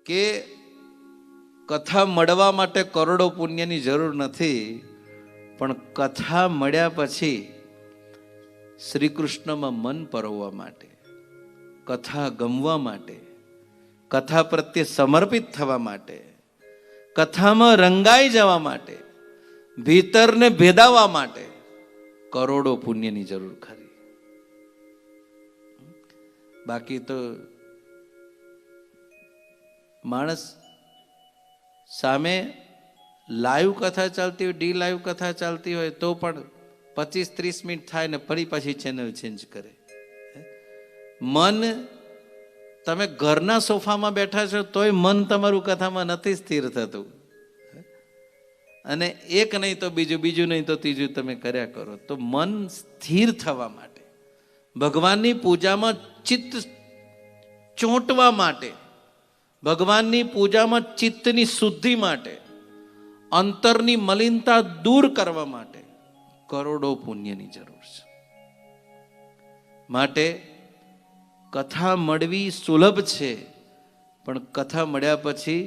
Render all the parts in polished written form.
કે કથા મળવા માટે કરોડો પુણ્યની જરૂર નથી, પણ કથા મળ્યા પછી શ્રી કૃષ્ણમાં મન પરોવવા માટે, કથા ગમવા માટે, કથા પ્રત્યે સમર્પિત થવા માટે, કથામાં રંગાઈ જવા માટે, ભીતરને ભેદાવવા માટે કરોડો પુણ્યની જરૂર ખરી. બાકી તો માણસ સામે લાઈવ કથા ચાલતી હોય, ડી લાઈવ કથા ચાલતી હોય તો પણ 25-30 મિનિટ થાય ને ફરી પાછી ચેનલ ચેન્જ કરે. મન, તમે ઘરના સોફામાં બેઠા છો તોય મન તમારું કથામાં નથી સ્થિર થતું, અને એક નહીં તો બીજું, બીજું નહીં તો ત્રીજું તમે કર્યા કરો. તો મન સ્થિર થવા માટે, ભગવાનની પૂજામાં ચિત્ત ચોંટવા માટે, ભગવાનની પૂજામાં ચિત્તની શુદ્ધિ માટે, અંતરની મલિનતા દૂર કરવા માટે કરોડો પુણ્યની જરૂર છે. માટે કથા મળવી સુલભ છે, પણ કથા મળ્યા પછી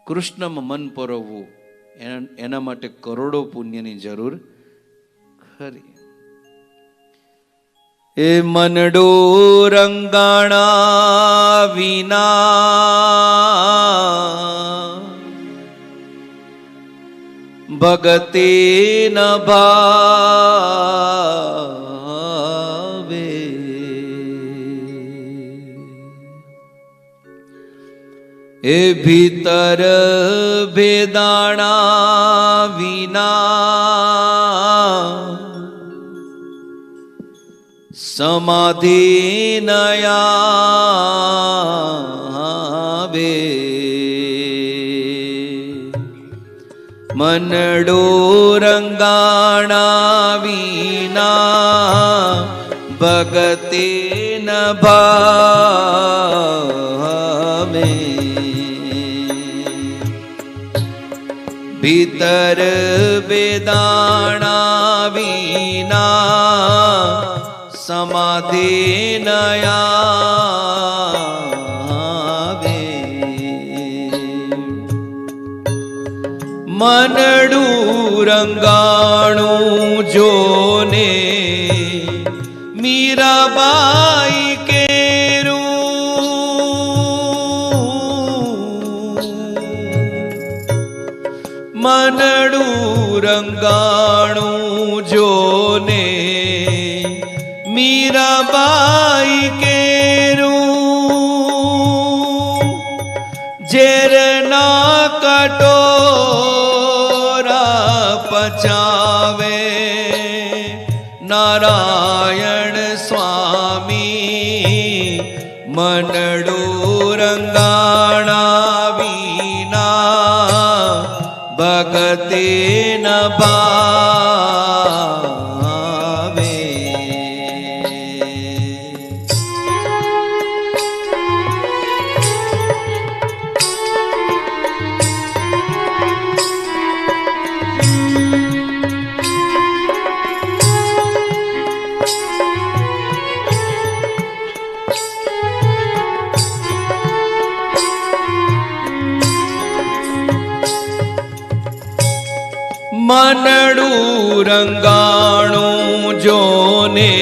કૃષ્ણમાં મન પરોવવું એના માટે કરોડો પુણ્યની જરૂર ખરી. એ મનડો રંગાણા વિના ભગતે ન ભાવે, એ ભીતર ભેદાણા વિના સમાધિ ન આવે. મનડો રંગાણા વિના ભગતે ન ભાવે, ભીતર વેદાણા વિના સમાધિ ન આવે. મનડું રંગાણું જોને મીરાબાઈ કેરું, મનડું રંગાણું જોને મીરાબાઈ કેરું, ઝેરના કટોરા પચાવે નારાયણ સ્વામી. મનડું રંગાણા વિના ભગતે ન ભાવે. મનડું રંગાણું જોને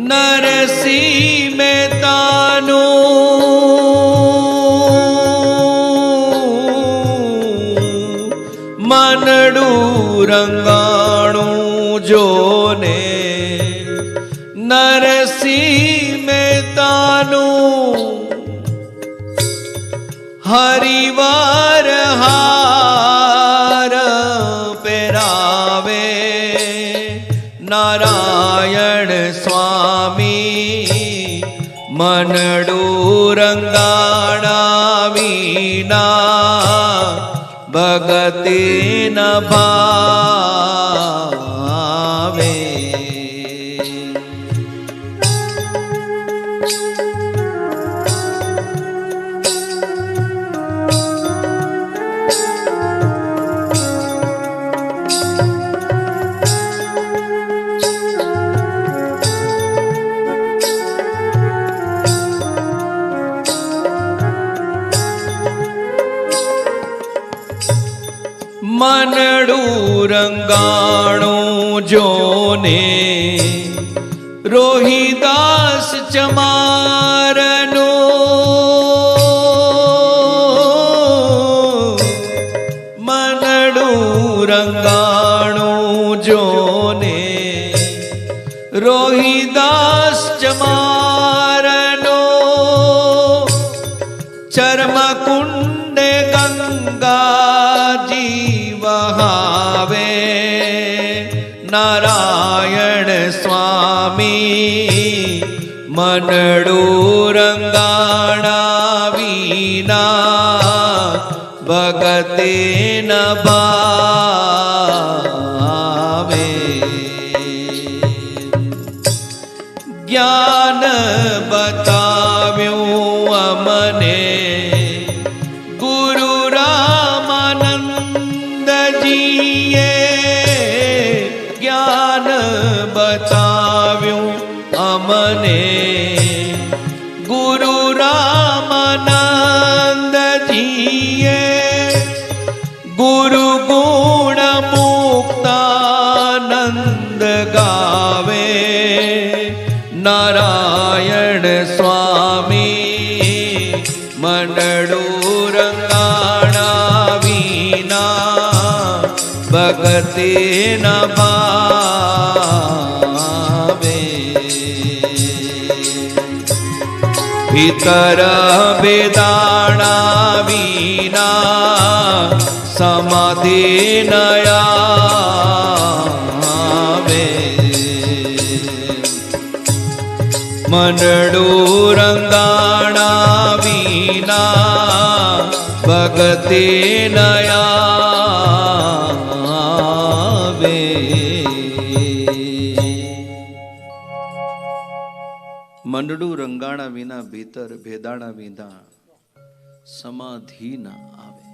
નરસિંહ મહેતાનું, મનડું રંગાણું જોને નરસિંહ મહેતાનું, હરિવાર હાર પહેરાવે નારાયણ સ્વામી. મનડું રંગાણા વિના ભગતે ન ભાવે. मनडू रंगाणो जोने रोहिदास चमारनो मनडू रंगाणो जोने रोहिदास चमारनो चर्म कुंडे गंगा जी वहावे नारायण स्वामी मनडू रंगाणा वीना भगते न भावे ज्ञान बताव्यो अमने गुरु रामानंद जीए ज्ञान बताव्यो अमने गुरु रामानंद जीए गुरु गुण मुक्तानंद गावे नारायण स्वामी मनडू रंगाणा वीना भगते न भावे भीतर वेदाणा वीना समाधि न आवे मनडू रंगाणा वीना भगते न आवे मनडू रंगाणा विना भीतर भेदाणा विना समाधि न आवे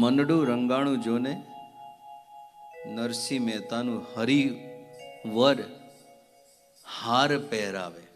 मनडू रंगाणु जोने नरसिंह मेहतानु हरि वर हार પહેરાવે